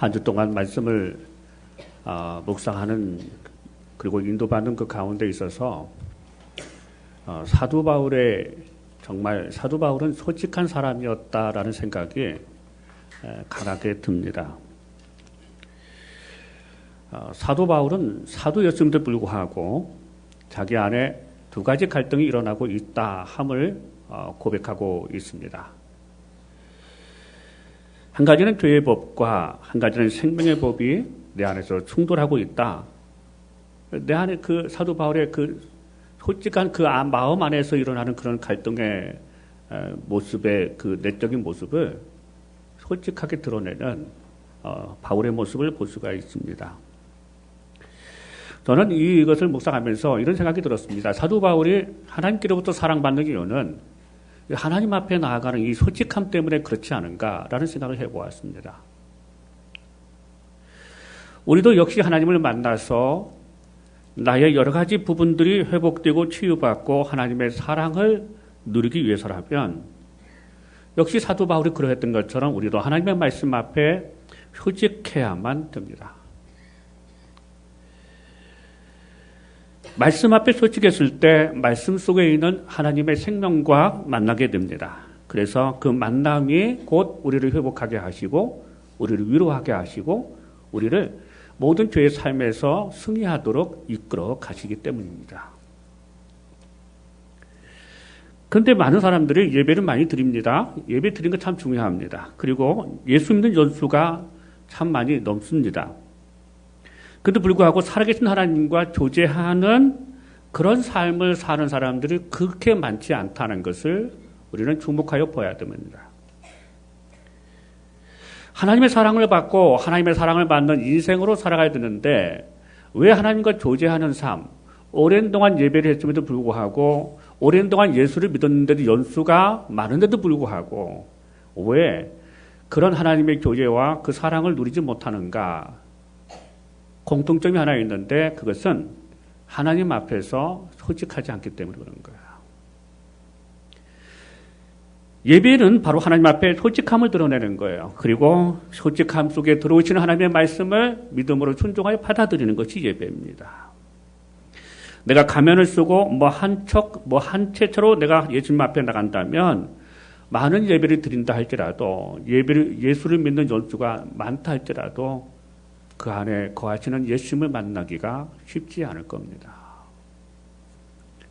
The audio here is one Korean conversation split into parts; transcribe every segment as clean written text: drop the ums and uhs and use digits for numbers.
한 주 동안 말씀을 묵상하는 그리고 인도받는 그 가운데 있어서 사도 바울은 솔직한 사람이었다라는 생각이 강하게 듭니다. 사도 바울은 사도였음에도 불구하고 자기 안에 두 가지 갈등이 일어나고 있다 함을 고백하고 있습니다. 한 가지는 죄의 법과 한 가지는 생명의 법이 내 안에서 충돌하고 있다. 내 안에 그 사도 바울의 그 솔직한 그 마음 안에서 일어나는 그런 갈등의 모습의 그 내적인 모습을 솔직하게 드러내는 바울의 모습을 볼 수가 있습니다. 저는 이것을 묵상하면서 이런 생각이 들었습니다. 사도 바울이 하나님께로부터 사랑받는 이유는 하나님 앞에 나아가는 이 솔직함 때문에 그렇지 않은가라는 생각을 해보았습니다. 우리도 역시 하나님을 만나서 나의 여러 가지 부분들이 회복되고 치유받고 하나님의 사랑을 누리기 위해서라면 역시 사도 바울이 그러했던 것처럼 우리도 하나님의 말씀 앞에 솔직해야만 됩니다. 말씀 앞에 솔직했을 때 말씀 속에 있는 하나님의 생명과 만나게 됩니다. 그래서 그 만남이 곧 우리를 회복하게 하시고 우리를 위로하게 하시고 우리를 모든 죄의 삶에서 승리하도록 이끌어 가시기 때문입니다. 그런데 많은 사람들이 예배를 많이 드립니다. 예배 드리는 거 참 중요합니다. 그리고 예수 믿는 연수가 참 많이 넘습니다. 그런데 불구하고 살아계신 하나님과 교제하는 그런 삶을 사는 사람들이 그렇게 많지 않다는 것을 우리는 주목하여 보아야 됩니다. 하나님의 사랑을 받고 하나님의 사랑을 받는 인생으로 살아가야 되는데 왜 하나님과 교제하는 삶, 오랜 동안 예배를 했음에도 불구하고 오랜 동안 예수를 믿었는데도 연수가 많은데도 불구하고 왜 그런 하나님의 교제와 그 사랑을 누리지 못하는가? 공통점이 하나 있는데 그것은 하나님 앞에서 솔직하지 않기 때문에 그런 거예요. 예배는 바로 하나님 앞에 솔직함을 드러내는 거예요. 그리고 솔직함 속에 들어오시는 하나님의 말씀을 믿음으로 순종하여 받아들이는 것이 예배입니다. 내가 가면을 쓰고 한 채처로 내가 예수님 앞에 나간다면 많은 예배를 드린다 할지라도 예수를 믿는 연수가 많다 할지라도 그 안에 거하시는 예수님을 만나기가 쉽지 않을 겁니다.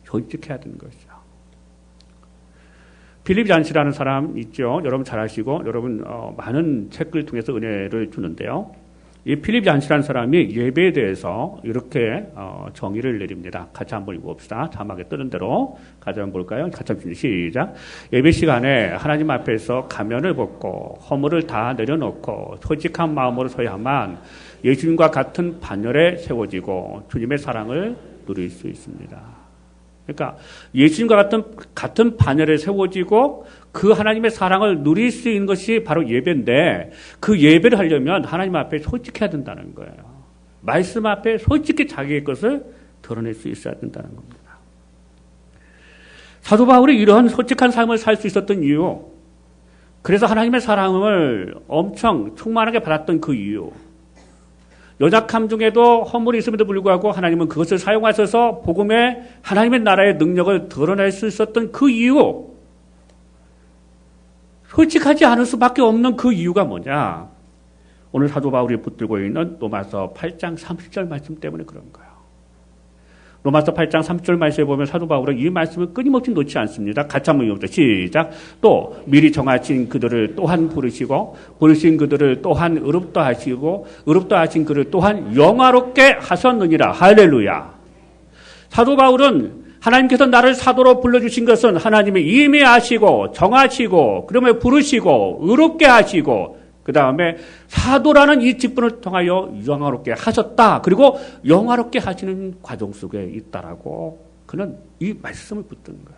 솔직해야 되는 것이죠. 필립 잔시라는 사람 있죠. 여러분 잘 아시고 여러분 많은 책을 통해서 은혜를 주는데요. 이 필립 잔시라는 사람이 예배에 대해서 이렇게 정의를 내립니다. 같이 한번 읽어봅시다. 자막에 뜨는 대로 같이 한번 볼까요? 같이 한번 시작. 예배 시간에 하나님 앞에서 가면을 벗고 허물을 다 내려놓고 솔직한 마음으로 서야만 예수님과 같은 반열에 세워지고 주님의 사랑을 누릴 수 있습니다. 그러니까 예수님과 같은 반열에 세워지고 그 하나님의 사랑을 누릴 수 있는 것이 바로 예배인데 그 예배를 하려면 하나님 앞에 솔직해야 된다는 거예요. 말씀 앞에 솔직히 자기의 것을 드러낼 수 있어야 된다는 겁니다. 사도 바울이 이러한 솔직한 삶을 살 수 있었던 이유, 그래서 하나님의 사랑을 엄청 충만하게 받았던 그 이유, 연약함 중에도 허물이 있음에도 불구하고 하나님은 그것을 사용하셔서 복음의 하나님의 나라의 능력을 드러낼 수 있었던 그 이유, 솔직하지 않을 수밖에 없는 그 이유가 뭐냐? 오늘 사도 바울이 붙들고 있는 로마서 8장 30절 말씀 때문에 그런 거예요. 로마서 8장 30절 말씀에 보면 사도 바울은 이 말씀을 끊임없이 놓지 않습니다. 같이 한번 읽어보자. 시작. 또 미리 정하신 그들을 또한 부르시고 부르신 그들을 또한 의롭다 하시고 의롭다 하신 그를 또한 영화롭게 하셨느니라. 할렐루야. 사도 바울은 하나님께서 나를 사도로 불러주신 것은 하나님이 이미 아시고 정하시고 그러면 부르시고 의롭게 하시고 그 다음에 사도라는 이 직분을 통하여 영화롭게 하셨다. 그리고 영화롭게 하시는 과정 속에 있다라고 그는 이 말씀을 붙든 거야.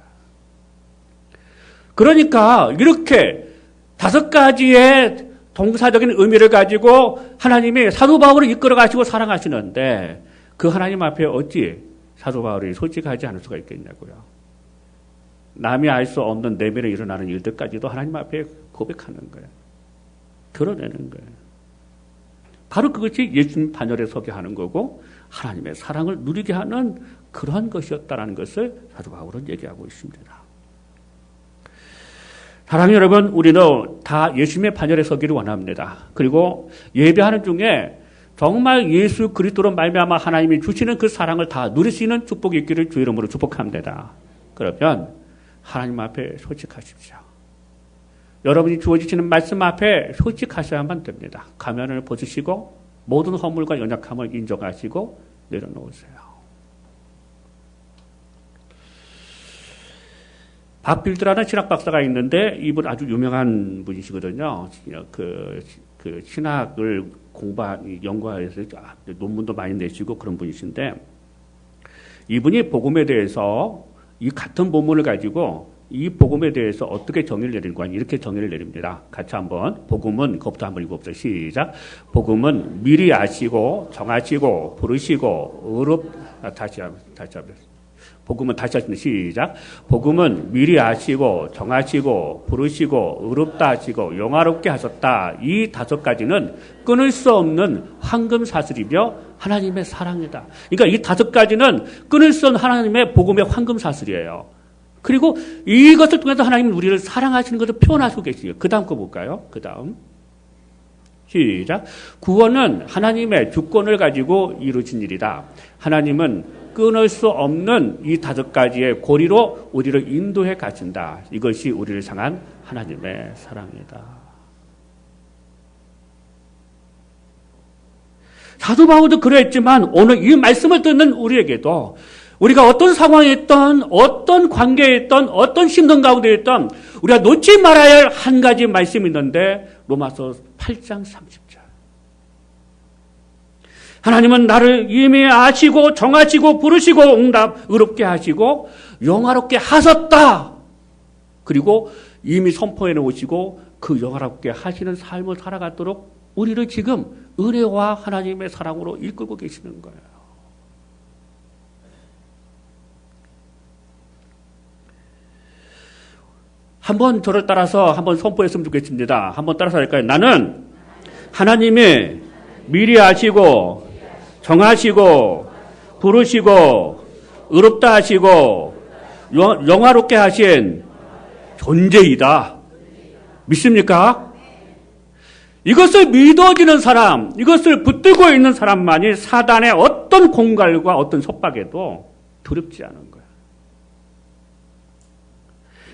그러니까 이렇게 5가지의 동사적인 의미를 가지고 하나님이 사도 바울을 이끌어 가시고 사랑하시는데 그 하나님 앞에 어찌 사도 바울이 솔직하지 않을 수가 있겠냐고요. 남이 알 수 없는 내면에 일어나는 일들까지도 하나님 앞에 고백하는 거예요. 드러내는 거예요. 바로 그것이 예수님 반열에 서게 하는 거고 하나님의 사랑을 누리게 하는 그러한 것이었다는 것을 사도 바울은 얘기하고 있습니다. 사랑하는 여러분, 우리는 다 예수님의 반열에 서기를 원합니다. 그리고 예배하는 중에 정말 예수 그리스도로 말미암아 하나님이 주시는 그 사랑을 다 누릴 수 있는 축복이 있기를 주의 이름으로 축복합니다. 그러면 하나님 앞에 솔직하십시오. 여러분이 주어지시는 말씀 앞에 솔직하셔야만 됩니다. 가면을 벗으시고 모든 허물과 연약함을 인정하시고 내려놓으세요. 박빌드라는 신학 박사가 있는데 이분 아주 유명한 분이시거든요. 그 신학을 연구해서 논문도 많이 내시고 그런 분이신데 이분이 복음에 대해서 이 같은 본문을 가지고 이 복음에 대해서 어떻게 정의를 내리는가 이렇게 정의를 내립니다. 같이 한번 복음은 그것부터 한번 읽어보세요. 시작. 복음은 미리 아시고 정하시고 부르시고 다시 한번 복음은 다시 하시면 시작. 복음은 미리 아시고 정하시고 부르시고 의롭다 하시고 영화롭게 하셨다. 이 5가지는 끊을 수 없는 황금 사슬이며 하나님의 사랑이다. 그러니까 이 5가지는 끊을 수 없는 하나님의 복음의 황금 사슬이에요. 그리고 이것을 통해서 하나님은 우리를 사랑하시는 것을 표현하시고 계시죠. 그 다음 거 볼까요? 그 다음. 시작. 구원은 하나님의 주권을 가지고 이루어진 일이다. 하나님은 끊을 수 없는 이 5가지의 고리로 우리를 인도해 가신다. 이것이 우리를 향한 하나님의 사랑이다. 사도 바울도 그랬지만 오늘 이 말씀을 듣는 우리에게도 우리가 어떤 상황에 있던 어떤 관계에 있던 어떤 심정 가운데 있던 우리가 놓지 말아야 할 한 가지 말씀이 있는데 로마서 8장 30절. 하나님은 나를 이미 아시고 정하시고 부르시고 의롭게 하시고 영화롭게 하셨다. 그리고 이미 선포해 놓으시고 그 영화롭게 하시는 삶을 살아가도록 우리를 지금 은혜와 하나님의 사랑으로 이끌고 계시는 거예요. 한번 저를 따라서 한번 선포했으면 좋겠습니다. 한번 따라서 할까요? 나는 하나님이 미리 아시고 정하시고 부르시고 의롭다 하시고 영화롭게 하신 존재이다. 믿습니까? 이것을 믿어지는 사람, 이것을 붙들고 있는 사람만이 사단의 어떤 공갈과 어떤 속박에도 두렵지 않은 거예요.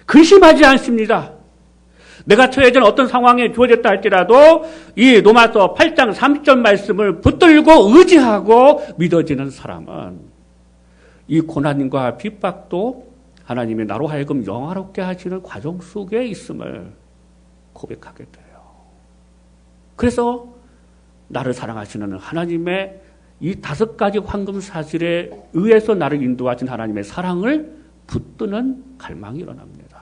근심하지 않습니다. 내가 처해진 어떤 상황에 주어졌다 할지라도 이 로마서 8장 30절 말씀을 붙들고 의지하고 믿어지는 사람은 이 고난과 핍박도 하나님이 나로 하여금 영화롭게 하시는 과정 속에 있음을 고백하게 돼요. 그래서 나를 사랑하시는 하나님의 이 5가지 황금 사실에 의해서 나를 인도하신 하나님의 사랑을 붙드는 갈망이 일어납니다.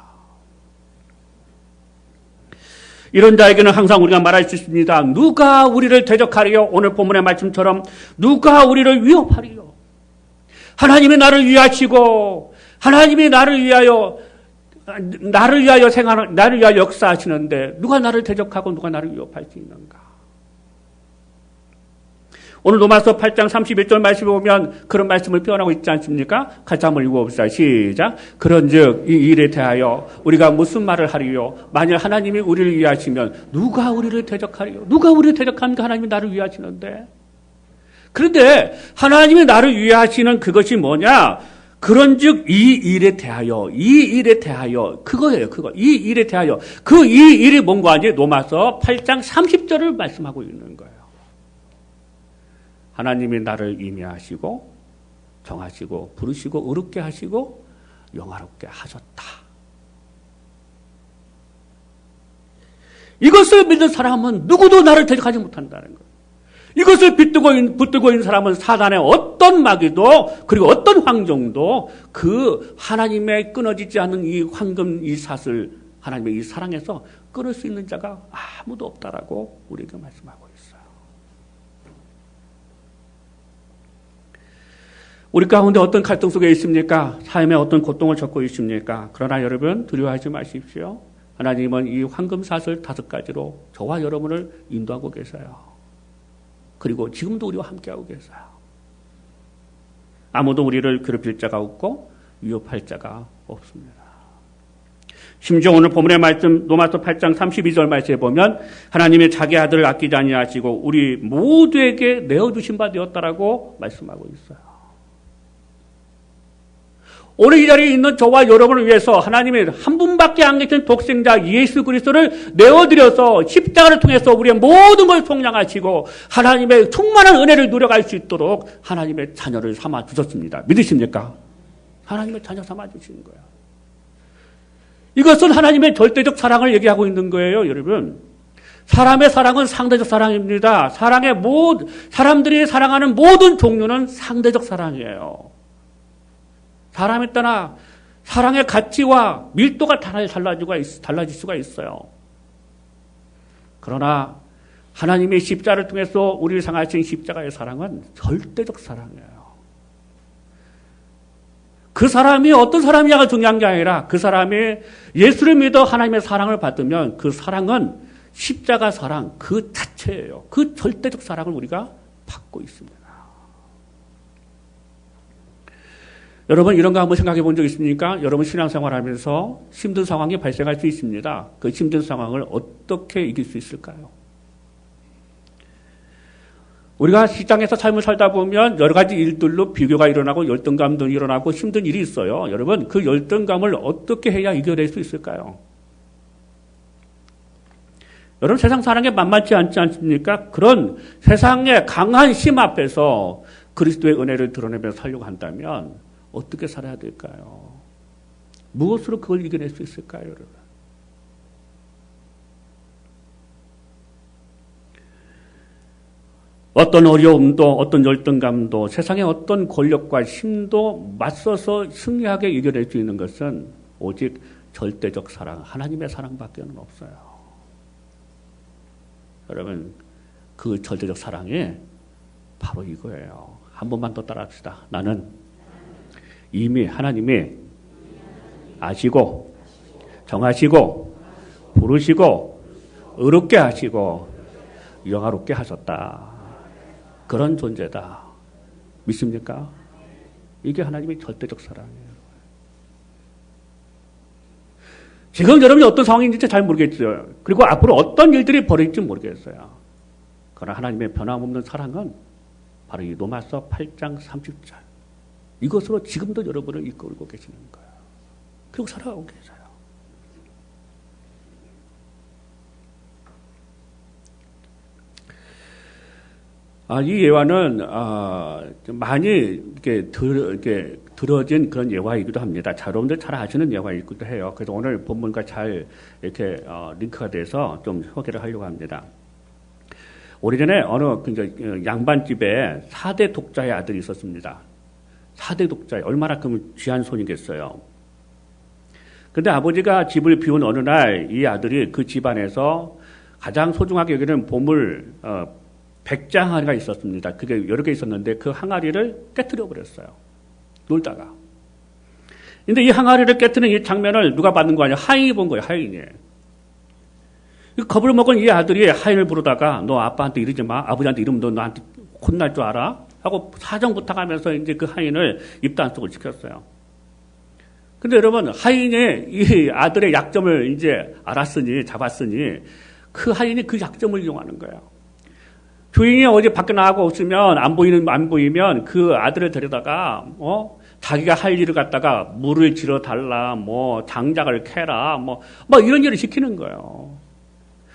이런 자에게는 항상 우리가 말할 수 있습니다. 누가 우리를 대적하리요? 오늘 본문의 말씀처럼 누가 우리를 위협하리요? 하나님이 나를 위하시고 하나님이 나를 위하여 역사하시는데 누가 나를 대적하고 누가 나를 위협할 수 있는가? 오늘 로마서 8장 31절 말씀을 보면 그런 말씀을 표현하고 있지 않습니까? 같이 한번 읽어봅시다. 시작. 그런즉 이 일에 대하여 우리가 무슨 말을 하리요? 만일 하나님이 우리를 위하시면 누가 우리를 대적하리요? 누가 우리를 대적합니까? 하나님이 나를 위하시는데. 그런데 하나님이 나를 위하시는 그것이 뭐냐? 그런즉 이 일에 대하여 그거예요. 그거. 이 일에 대하여 그 이 일이 뭔가 하지? 로마서 8장 30절을 말씀하고 있는 거예요. 하나님이 나를 임의하시고 정하시고 부르시고 의롭게 하시고 영화롭게 하셨다. 이것을 믿는 사람은 누구도 나를 대적하지 못한다는 거예요. 이것을 붙들고 있는 사람은 사단의 어떤 마귀도 그리고 어떤 황정도 그 하나님의 끊어지지 않는 이 황금 이 사슬 하나님의 이 사랑에서 끊을 수 있는 자가 아무도 없다라고 우리에게 말씀하고 있어요. 우리 가운데 어떤 갈등 속에 있습니까? 삶에 어떤 고통을 겪고 있습니까? 그러나 여러분 두려워하지 마십시오. 하나님은 이 황금 사슬 5가지로 저와 여러분을 인도하고 계세요. 그리고 지금도 우리와 함께하고 계세요. 아무도 우리를 괴롭힐 자가 없고 위협할 자가 없습니다. 심지어 오늘 본문의 말씀 로마서 8장 32절 말씀에 보면 하나님이 자기 아들을 아끼지 아니하시고 우리 모두에게 내어주신 바 되었다라고 말씀하고 있어요. 오늘 이 자리에 있는 저와 여러분을 위해서 하나님이 한 분밖에 안 계신 독생자 예수 그리스도를 내어드려서 십자가를 통해서 우리의 모든 걸 속량하시고 하나님의 충만한 은혜를 누려갈 수 있도록 하나님의 자녀를 삼아 주셨습니다. 믿으십니까? 하나님의 자녀 삼아 주시는 거예요. 이것은 하나님의 절대적 사랑을 얘기하고 있는 거예요, 여러분. 사람의 사랑은 상대적 사랑입니다. 사람들이 사랑하는 모든 종류는 상대적 사랑이에요. 사람에 따라 사랑의 가치와 밀도가 달라질 수가 있어요. 그러나 하나님의 십자가를 통해서 우리를 향하신 십자가의 사랑은 절대적 사랑이에요. 그 사람이 어떤 사람이냐가 중요한 게 아니라 그 사람이 예수를 믿어 하나님의 사랑을 받으면 그 사랑은 십자가 사랑 그 자체예요. 그 절대적 사랑을 우리가 받고 있습니다. 여러분 이런 거 한번 생각해 본 적 있습니까? 여러분 신앙생활 하면서 힘든 상황이 발생할 수 있습니다. 그 힘든 상황을 어떻게 이길 수 있을까요? 우리가 시장에서 삶을 살다 보면 여러 가지 일들로 비교가 일어나고 열등감도 일어나고 힘든 일이 있어요. 여러분 그 열등감을 어떻게 해야 이겨낼 수 있을까요? 여러분 세상 사는 게 만만치 않지 않습니까? 그런 세상의 강한 힘 앞에서 그리스도의 은혜를 드러내며 살려고 한다면 어떻게 살아야 될까요? 무엇으로 그걸 이겨낼 수 있을까요, 여러분? 어떤 어려움도 어떤 열등감도 세상의 어떤 권력과 힘도 맞서서 승리하게 이겨낼 수 있는 것은 오직 절대적 사랑, 하나님의 사랑밖에 없어요. 여러분 그 절대적 사랑이 바로 이거예요. 한 번만 더 따라합시다. 나는 이미 하나님이 아시고 정하시고 부르시고 의롭게 하시고 영화롭게 하셨다. 그런 존재다. 믿습니까? 이게 하나님의 절대적 사랑이에요. 지금 여러분이 어떤 상황인지 잘 모르겠어요. 그리고 앞으로 어떤 일들이 벌어질지 모르겠어요. 그러나 하나님의 변함없는 사랑은 바로 이 로마서 8장 30절. 이것으로 지금도 여러분을 이끌고 계시는 거예요. 그리고 살아가고 계세요. 이 예화는 많이 이렇게 들어진 그런 예화이기도 합니다. 여러분들 잘 아시는 예화이기도 해요. 그래서 오늘 본문과 잘 이렇게 링크가 돼서 좀 소개를 하려고 합니다. 오래전에 어느 양반집에 4대 독자의 아들이 있었습니다. 4대 독자의 얼마나 그 귀한 손이겠어요. 그런데 아버지가 집을 비운 어느 날 이 아들이 그 집안에서 가장 소중하게 여기는 보물 100장 항아리가 있었습니다. 그게 여러 개 있었는데 그 항아리를 깨트려 버렸어요. 놀다가. 근데 이 항아리를 깨트리는 이 장면을 누가 봤는 거 아니야? 하인이 본 거예요. 하인이. 겁을 먹은 이 아들이 하인을 부르다가 너 아빠한테 이러지 마. 아버지한테 이러면 너 나한테 혼날 줄 알아? 하고 사정 부탁하면서 이제 그 하인을 입단속을 시켰어요. 근데 여러분 하인이 이 아들의 약점을 이제 잡았으니 그 하인이 그 약점을 이용하는 거예요. 주인이 어디 밖에 나가고 없으면 안 보이면 그 아들을 데려다가 자기가 할 일을 갖다가 물을 질어 달라, 장작을 캐라, 이런 일을 시키는 거예요.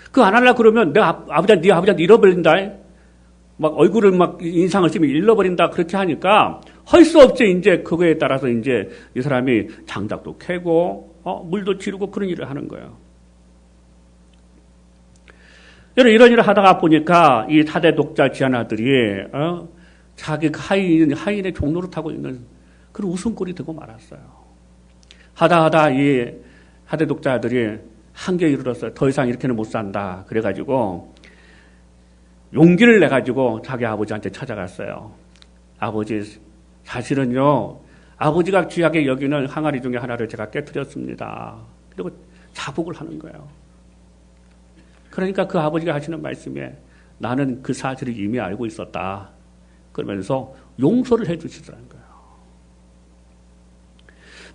그거 안 하려 그러면 네 아버지한테 잃어버린다. 얼굴을 인상을 쓰면 잃어버린다. 그렇게 하니까 할 수 없이 이제 그거에 따라서 이제 이 사람이 장작도 캐고 물도 지르고 그런 일을 하는 거예요. 이런 일을 하다가 보니까 이 4대 독자 귀한 아들이 자기 하인의 종로를 타고 있는 그런 웃음꼴이 되고 말았어요. 하다 이 4대 독자 아들이 한계에 이르렀어요. 더 이상 이렇게는 못 산다. 그래가지고 용기를 내가지고 자기 아버지한테 찾아갔어요. 아버지, 사실은요, 아버지가 귀하게 여기는 항아리 중에 하나를 제가 깨트렸습니다. 그리고 자복을 하는 거예요. 그러니까 그 아버지가 하시는 말씀에 나는 그 사실을 이미 알고 있었다. 그러면서 용서를 해 주시더라는 거예요.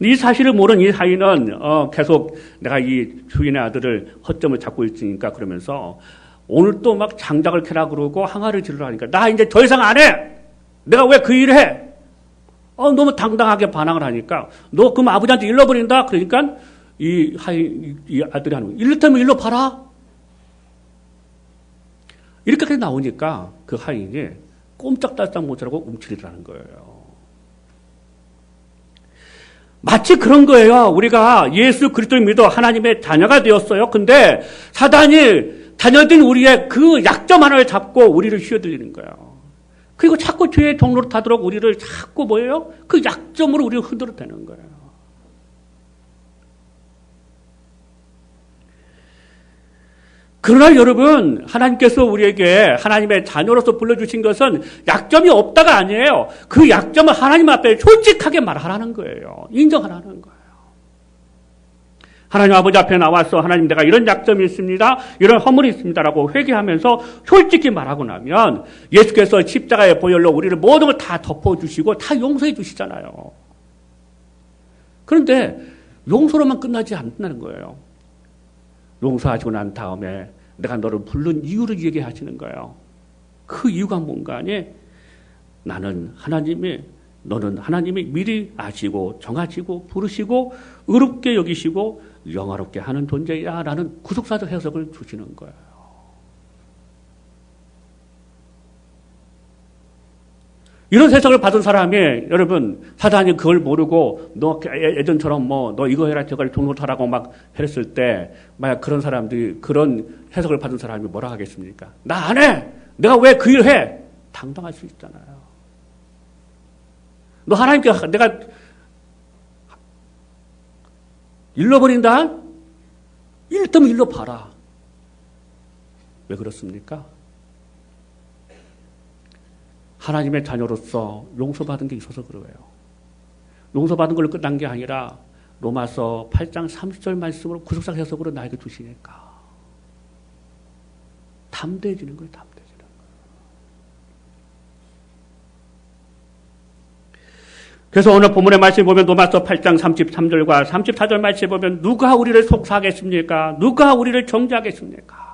이 사실을 모르는 이 사위는 계속 내가 이 주인의 아들을 허점을 잡고 있으니까 그러면서 오늘 또 막 장작을 캐라 그러고 항아를 지르라 하니까 나 이제 더 이상 안 해! 내가 왜 그 일을 해? 너무 당당하게 반항을 하니까 너 그럼 아버지한테 일러버린다? 그러니까 이 아들이 하는 거예요. 일렀다면 일러 봐라. 이렇게 나오니까 그 하인이 꼼짝달싹 못하고 움츠리라는 거예요. 마치 그런 거예요. 우리가 예수 그리스도를 믿어 하나님의 자녀가 되었어요. 근데 사단이 자녀된 우리의 그 약점 하나를 잡고 우리를 휘어들리는 거예요. 그리고 자꾸 죄의 통로로 타도록 우리를 자꾸 뭐예요? 그 약점으로 우리를 흔들어대는 거예요. 그러나 여러분, 하나님께서 우리에게 하나님의 자녀로서 불러주신 것은 약점이 없다가 아니에요. 그 약점을 하나님 앞에 솔직하게 말하라는 거예요. 인정하라는 거예요. 하나님 아버지 앞에 나와서 하나님 내가 이런 약점이 있습니다. 이런 허물이 있습니다라고 회개하면서 솔직히 말하고 나면 예수께서 십자가의 보혈로 우리를 모든 걸 다 덮어주시고 다 용서해 주시잖아요. 그런데 용서로만 끝나지 않는다는 거예요. 용서하시고 난 다음에 내가 너를 부른 이유를 얘기하시는 거예요. 그 이유가 뭔가 하니 너는 하나님이 미리 아시고 정하시고 부르시고 의롭게 여기시고 영화롭게 하는 존재야 라는 구속사적 해석을 주시는 거예요. 이런 해석을 받은 사람이 여러분 사단이 그걸 모르고 너 예전처럼 너 이거 해라 저걸 종로타라고 막 했을 때 만약 그런 사람들이 그런 해석을 받은 사람이 뭐라 하겠습니까? 나 안 해! 내가 왜 그 일 해? 당당할 수 있잖아요. 너 하나님께 내가 일러버린다? 일떠면 일러봐라. 왜 그렇습니까? 하나님의 자녀로서 용서받은 게 있어서 그래요. 용서받은 걸로 끝난 게 아니라 로마서 8장 30절 말씀으로 구속사 해석으로 나에게 주시니까 담대해지는 거예요. 담대해지는 거예요. 그래서 오늘 본문의 말씀 보면 로마서 8장 33절과 34절 말씀 보면 누가 우리를 속사하겠습니까? 누가 우리를 정죄하겠습니까?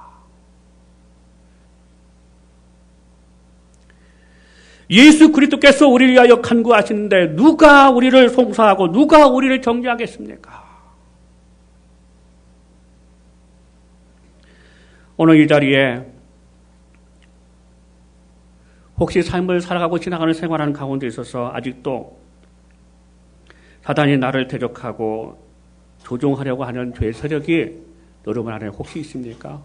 예수 그리스도께서 우리를 위하여 간구하시는데 누가 우리를 송사하고 누가 우리를 정죄하겠습니까? 오늘 이 자리에 혹시 삶을 살아가고 지나가는 생활하는 가운데 있어서 아직도 사단이 나를 대적하고 조종하려고 하는 죄의 세력이 여러분 안에 혹시 있습니까?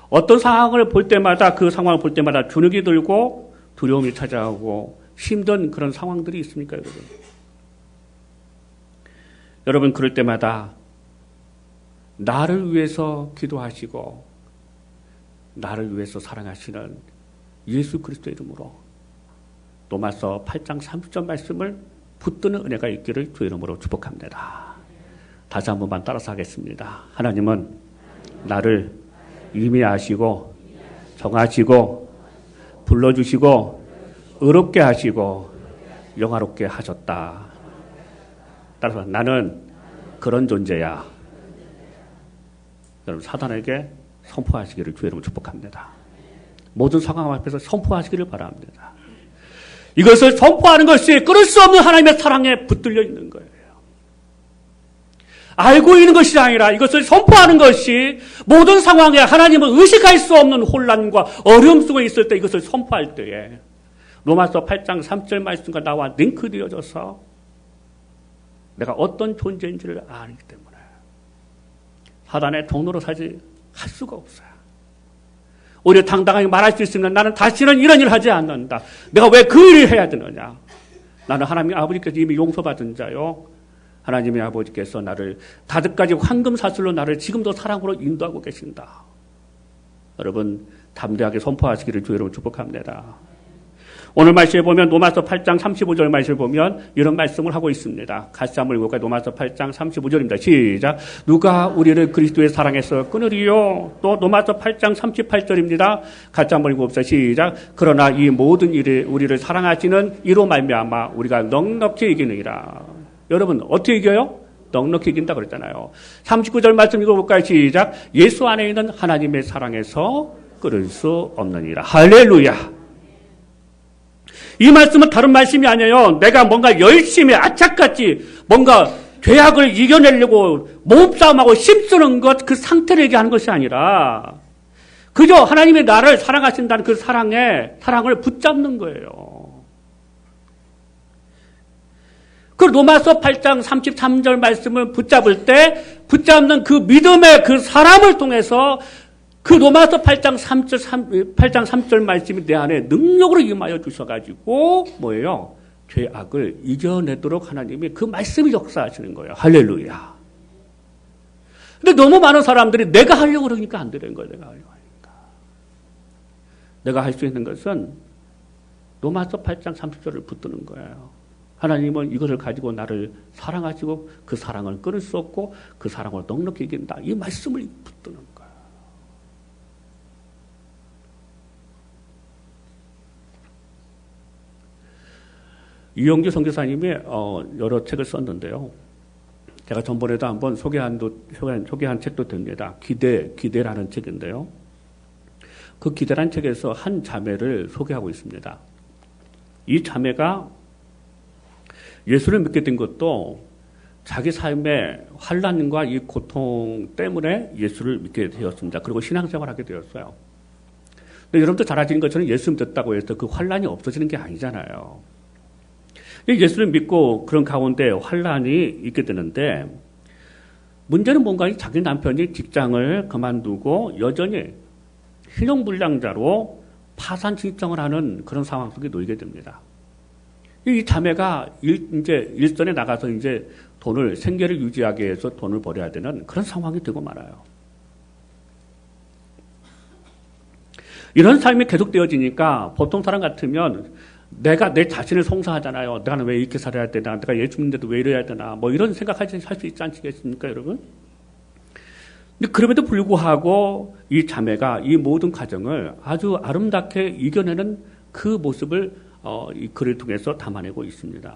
어떤 상황을 볼 때마다 그 상황을 볼 때마다 주눅이 들고 두려움이 찾아오고 힘든 그런 상황들이 있습니까, 여러분? 여러분 그럴 때마다 나를 위해서 기도하시고 나를 위해서 사랑하시는 예수 그리스도의 이름으로 로마서 8장 30절 말씀을 붙드는 은혜가 있기를 주의 이름으로 축복합니다. 다시 한 번만 따라서 하겠습니다. 하나님은 나를 이미 아시고 정하시고 불러주시고 의롭게 하시고 영화롭게 하셨다. 따라서 나는 그런 존재야. 여러분 사단에게 선포하시기를 주의 이름으로 축복합니다. 모든 상황 앞에서 선포하시기를 바랍니다. 이것을 선포하는 것이 끊을 수 없는 하나님의 사랑에 붙들려 있는 거예요. 알고 있는 것이 아니라 이것을 선포하는 것이 모든 상황에 하나님을 의식할 수 없는 혼란과 어려움 속에 있을 때 이것을 선포할 때에 로마서 8장 3절 말씀과 나와 링크되어져서 내가 어떤 존재인지를 아기 때문에 사단의 종로로 살지 할 수가 없어요. 오히려 당당하게 말할 수 있으면 나는 다시는 이런 일을 하지 않는다. 내가 왜 그 일을 해야 되느냐. 나는 하나님 아버지께서 이미 용서받은 자요. 하나님의 아버지께서 나를 다득까지 황금사슬로 나를 지금도 사랑으로 인도하고 계신다. 여러분 담대하게 선포하시기를 주의 이름으로 축복합니다. 오늘 말씀에 보면 로마서 8장 35절 말씀을 보면 이런 말씀을 하고 있습니다. 같이 한번 읽어볼까요? 로마서 8장 35절입니다. 시작. 누가 우리를 그리스도의 사랑에서 끊으리요? 또 로마서 8장 38절입니다. 같이 한번 읽어봅시다. 시작. 그러나 이 모든 일을 우리를 사랑하시는 이로 말미암아 우리가 넉넉히 이기느니라. 여러분 어떻게 이겨요? 넉넉히 이긴다 그랬잖아요. 39절 말씀 읽어볼까요? 시작. 예수 안에 있는 하나님의 사랑에서 끊을 수 없느니라. 할렐루야. 이 말씀은 다른 말씀이 아니에요. 내가 뭔가 열심히 악착같이 뭔가 죄악을 이겨내려고 몸싸움하고 힘쓰는 것, 그 상태를 얘기하는 것이 아니라 그저 하나님의 나를 사랑하신다는 그 사랑을 붙잡는 거예요. 그 로마서 8장 33절 말씀을 붙잡을 때 붙잡는 그 믿음의 그 사람을 통해서 그 로마서 8장 3절 말씀이 내 안에 능력으로 임하여 주셔가지고 뭐예요? 죄악을 이겨내도록 하나님이 그 말씀이 역사하시는 거예요. 할렐루야. 근데 너무 많은 사람들이 내가 하려고 그러니까 안 되는 거예요. 내가 하려고 하니까. 내가 할 수 있는 것은 로마서 8장 30절을 붙드는 거예요. 하나님은 이것을 가지고 나를 사랑하시고 그 사랑을 끊을 수 없고 그 사랑을 넉넉히 이긴다. 이 말씀을 붙드는 거예요. 이영주 선교사님이 여러 책을 썼는데요. 제가 전번에도 한번 소개한 책도 됩니다. 기대라는 책인데요. 그 기대라는 책에서 한 자매를 소개하고 있습니다. 이 자매가 예수를 믿게 된 것도 자기 삶의 환난과 이 고통 때문에 예수를 믿게 되었습니다. 그리고 신앙생활을 하게 되었어요. 근데 여러분도 잘 아시는 것처럼 예수 믿었다고 해서 그 환난이 없어지는 게 아니잖아요. 예수를 믿고 그런 가운데 환난이 있게 되는데 문제는 뭔가 자기 남편이 직장을 그만두고 여전히 신용불량자로 파산 신청을 하는 그런 상황 속에 놓이게 됩니다. 이 자매가 이제 일선에 나가서 이제 생계를 유지하기 위해서 돈을 벌여야 되는 그런 상황이 되고 말아요. 이런 삶이 계속되어지니까 보통 사람 같으면 내가 내 자신을 송사하잖아요. 내가 왜 이렇게 살아야 되나? 내가 예수 믿는데도 왜 이래야 되나? 뭐 이런 생각할 수 있지 않겠습니까, 여러분? 근데 그럼에도 불구하고 이 자매가 이 모든 과정을 아주 아름답게 이겨내는 그 모습을 이 글을 통해서 담아내고 있습니다.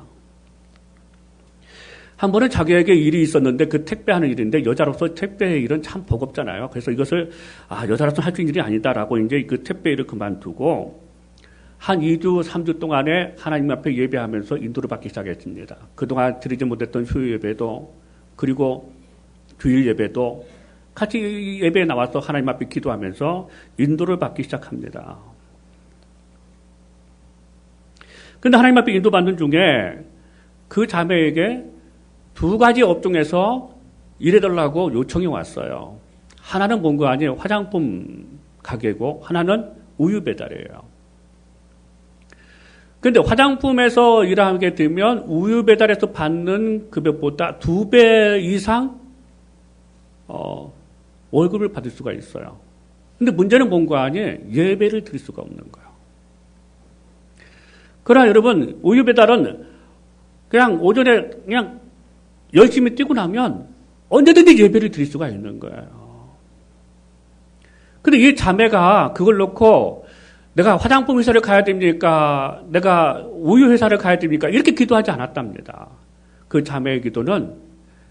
한 번은 자기에게 일이 있었는데 그 택배하는 일인데 여자로서 택배의 일은 참 버겁잖아요. 그래서 이것을 여자로서 할 수 있는 일이 아니다라고 이제 그 택배 일을 그만두고 한 2주, 3주 동안에 하나님 앞에 예배하면서 인도를 받기 시작했습니다. 그동안 드리지 못했던 수요 예배도 그리고 주일 예배도 같이 예배에 나와서 하나님 앞에 기도하면서 인도를 받기 시작합니다. 그런데 하나님 앞에 인도받는 중에 그 자매에게 두 가지 업종에서 일해달라고 요청이 왔어요. 하나는 뭔가 아니에요. 화장품 가게고 하나는 우유 배달이에요. 그런데 화장품에서 일하게 되면 우유 배달에서 받는 급여보다 2배 이상 월급을 받을 수가 있어요. 근데 문제는 뭔가 아니에요. 예배를 드릴 수가 없는 거예요. 그러나 여러분, 우유 배달은 그냥 오전에 그냥 열심히 뛰고 나면 언제든지 예배를 드릴 수가 있는 거예요. 근데 이 자매가 그걸 놓고 내가 화장품 회사를 가야 됩니까? 내가 우유 회사를 가야 됩니까? 이렇게 기도하지 않았답니다. 그 자매의 기도는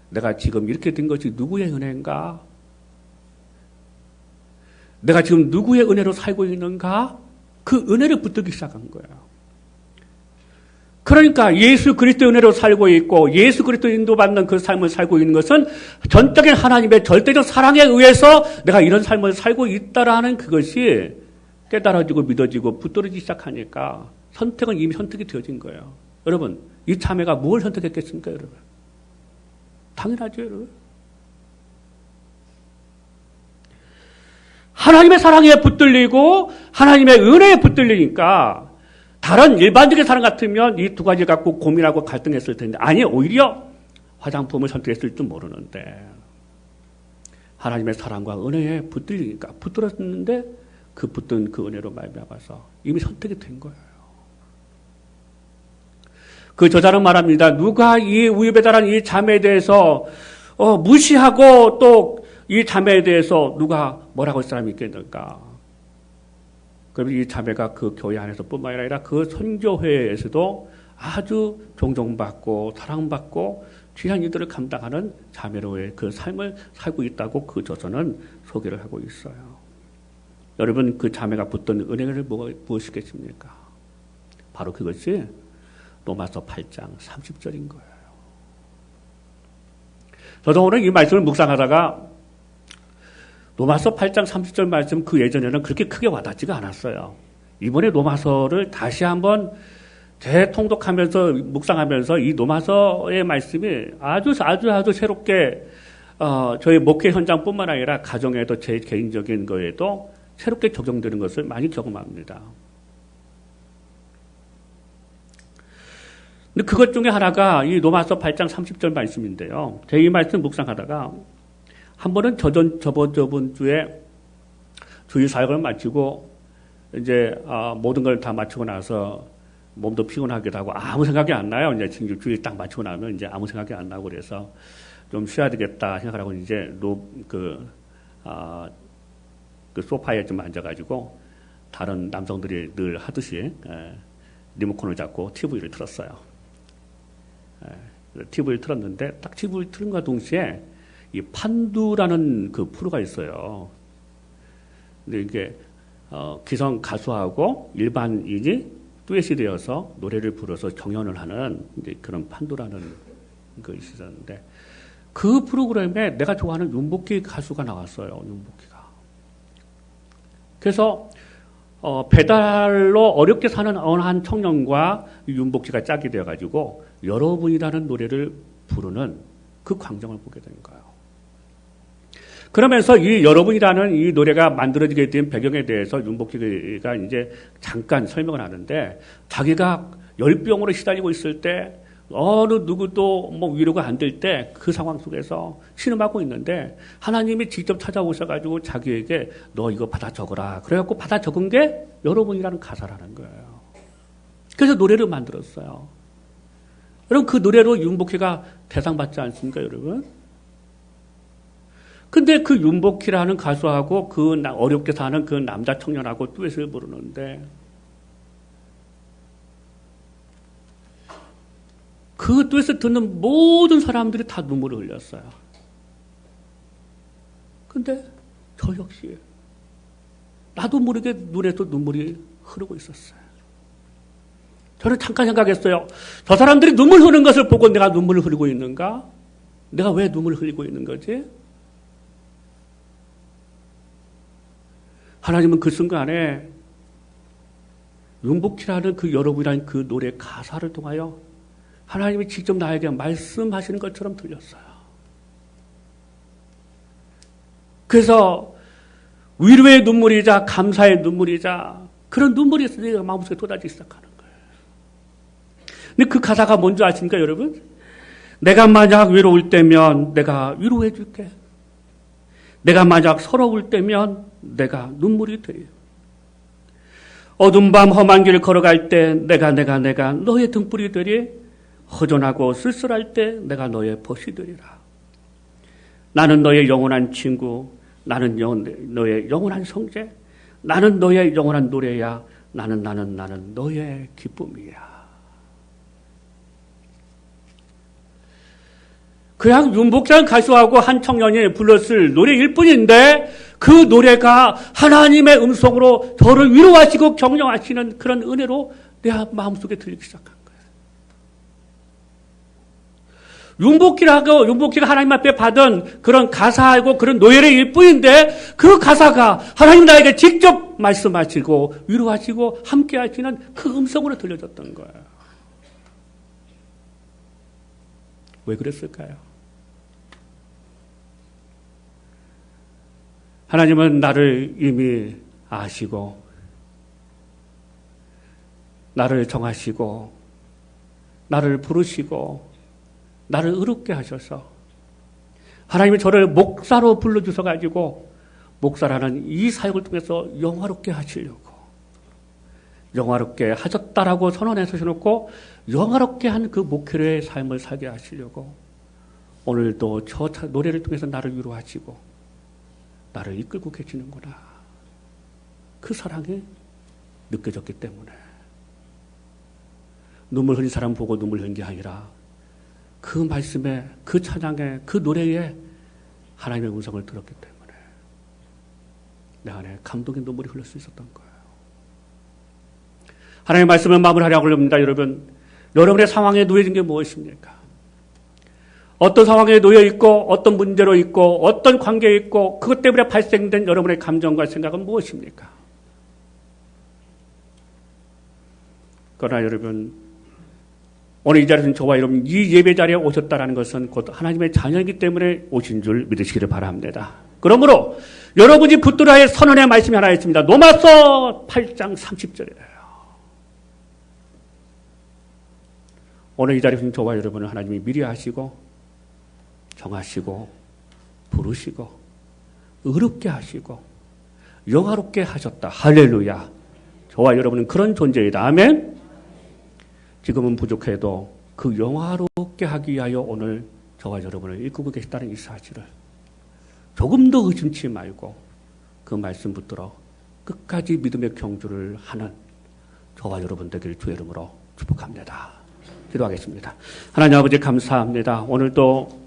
내가 지금 이렇게 된 것이 누구의 은혜인가? 내가 지금 누구의 은혜로 살고 있는가? 그 은혜를 붙들기 시작한 거예요. 그러니까 예수 그리스도의 은혜로 살고 있고 예수 그리스도 인도받는 그 삶을 살고 있는 것은 전적인 하나님의 절대적 사랑에 의해서 내가 이런 삶을 살고 있다라는 그것이 깨달아지고 믿어지고 붙들어지기 시작하니까 선택은 이미 선택이 되어진 거예요. 여러분, 이 자매가 뭘 선택했겠습니까, 여러분? 당연하죠, 여러분. 하나님의 사랑에 붙들리고 하나님의 은혜에 붙들리니까 다른 일반적인 사람 같으면 이 두 가지 갖고 고민하고 갈등했을 텐데 아니 오히려 화장품을 선택했을 줄 모르는데 하나님의 사랑과 은혜에 붙들리니까 붙들었는데 그 붙든 그 은혜로 말미암아서 이미 선택이 된 거예요. 그 저자는 말합니다. 누가 이 우유배달한 이 자매에 대해서 무시하고 또 이 자매에 대해서 누가 뭐라고 할 사람이 있겠는가? 그럼 이 자매가 그 교회 안에서뿐만 아니라 그 선교회에서도 아주 존경받고 사랑받고 귀한 일들을 감당하는 자매로의 그 삶을 살고 있다고 그 저서는 소개를 하고 있어요. 여러분, 그 자매가 붙던 은혜는 무엇이겠습니까? 바로 그것이 로마서 8장 30절인 거예요. 저도 오늘 이 말씀을 묵상하다가 로마서 8장 30절 말씀 그 예전에는 그렇게 크게 와닿지가 않았어요. 이번에 로마서를 다시 한번 재통독하면서 묵상하면서 이 로마서의 말씀이 아주 새롭게 저희 목회 현장뿐만 아니라 가정에도 제 개인적인 거에도 새롭게 적용되는 것을 많이 경험합니다. 근데 그것 중에 하나가 이 로마서 8장 30절 말씀인데요. 제 이 말씀 묵상하다가 한 번은 저번 주에 주일 사역을 마치고 이제 모든 걸 다 마치고 나서 몸도 피곤하기도 하고 아무 생각이 안 나요. 이제 주일 딱 마치고 나면 이제 아무 생각이 안 나고 그래서 좀 쉬어야 되겠다 생각하고 이제 그 소파에 좀 앉아가지고 다른 남성들이 늘 하듯이 리모컨을 잡고 TV를 틀었어요. TV를 틀었는데 딱 TV를 틀은과 동시에 이 판두라는 그 프로가 있어요. 근데 이게 기성 가수하고 일반인이 듀엣이 되어서 노래를 불러서 경연을 하는 이제 그런 판두라는 것이 있었는데 그 프로그램에 내가 좋아하는 윤복희 가수가 나왔어요. 윤복희가. 그래서 배달로 어렵게 사는 어느 한 청년과 윤복희가 짝이 되어가지고 여러분이라는 노래를 부르는 그 광경을 보게 된 거예요. 그러면서 이 여러분이라는 이 노래가 만들어지게 된 배경에 대해서 윤복희가 이제 잠깐 설명을 하는데 자기가 열병으로 시달리고 있을 때 어느 누구도 뭐 위로가 안 될 때 그 상황 속에서 신음하고 있는데 하나님이 직접 찾아오셔가지고 자기에게 너 이거 받아 적어라. 그래갖고 받아 적은 게 여러분이라는 가사라는 거예요. 그래서 노래를 만들었어요. 여러분 그 노래로 윤복희가 대상 받지 않습니까, 여러분? 근데 그 윤복희라는 가수하고 그 어렵게 사는 그 남자 청년하고 듀엣을 부르는데 그 듀엣을 듣는 모든 사람들이 다 눈물을 흘렸어요. 근데 저 역시 나도 모르게 눈에도 눈물이 흐르고 있었어요. 저는 잠깐 생각했어요. 저 사람들이 눈물 흐르는 것을 보고 내가 눈물을 흘리고 있는가? 내가 왜 눈물을 흘리고 있는 거지? 하나님은 그 순간에 윤복희라는 그 여러분이라는 그 노래 가사를 통하여 하나님이 직접 나에게 말씀하시는 것처럼 들렸어요. 그래서 위로의 눈물이자 감사의 눈물이자 그런 눈물이 내가 마음속에 쏟아지기 시작하는 거예요. 근데 그 가사가 뭔지 아십니까, 여러분? 내가 만약 외로울 때면 내가 위로해 줄게. 내가 만약 서러울 때면 내가 눈물이 되요. 어두운 밤 험한 길 걸어갈 때 내가 너의 등불이 되리. 허전하고 쓸쓸할 때 내가 너의 벗이 되리라. 나는 너의 영원한 친구. 나는 너의 영원한 성제. 나는 너의 영원한 노래야. 나는 너의 기쁨이야. 그냥 윤복희라는 가수하고 한 청년이 불렀을 노래일 뿐인데 그 노래가 하나님의 음성으로 저를 위로하시고 격려하시는 그런 은혜로 내 마음속에 들리기 시작한 거예요. 윤복희가 하나님 앞에 받은 그런 가사하고 그런 노래일 뿐인데 그 가사가 하나님 나에게 직접 말씀하시고 위로하시고 함께 하시는 그 음성으로 들려졌던 거예요. 왜 그랬을까요? 하나님은 나를 이미 아시고 나를 정하시고 나를 부르시고 나를 의롭게 하셔서 하나님이 저를 목사로 불러주셔가지고 목사라는 이 사역을 통해서 영화롭게 하시려고 영화롭게 하셨다라고 선언해 주셔놓고 영화롭게 한 그 목회의 삶을 살게 하시려고 오늘도 저 노래를 통해서 나를 위로하시고 나를 이끌고 계시는구나. 그 사랑이 느껴졌기 때문에 눈물 흘린 사람 보고 눈물 흘린 게 아니라 그 말씀에, 그 찬양에, 그 노래에 하나님의 음성을 들었기 때문에 내 안에 감동의 눈물이 흘릴 수 있었던 거예요. 하나님의 말씀을 마무리하려고 합니다. 여러분, 여러분의 상황에 놓여진 게 무엇입니까? 어떤 상황에 놓여 있고 어떤 문제로 있고 어떤 관계에 있고 그것 때문에 발생된 여러분의 감정과 생각은 무엇입니까? 그러나 여러분, 오늘 이 자리에서는 저와 여러분 이 예배 자리에 오셨다는 것은 곧 하나님의 자녀이기 때문에 오신 줄 믿으시기를 바랍니다. 그러므로 여러분이 붙들어야 할 선언의 말씀이 하나 있습니다. 로마서 8장 30절이에요. 오늘 이 자리에서는 저와 여러분을 하나님이 미리 하시고 정하시고 부르시고 의롭게 하시고 영화롭게 하셨다. 할렐루야. 저와 여러분은 그런 존재이다. 아멘. 지금은 부족해도 그 영화롭게 하기 위하여 오늘 저와 여러분을 이끌고 계시다는 이 사실을 조금도 의심치 말고 그 말씀 붙들어 끝까지 믿음의 경주를 하는 저와 여러분 되길 주의 이름으로 축복합니다. 기도하겠습니다. 하나님 아버지 감사합니다. 오늘도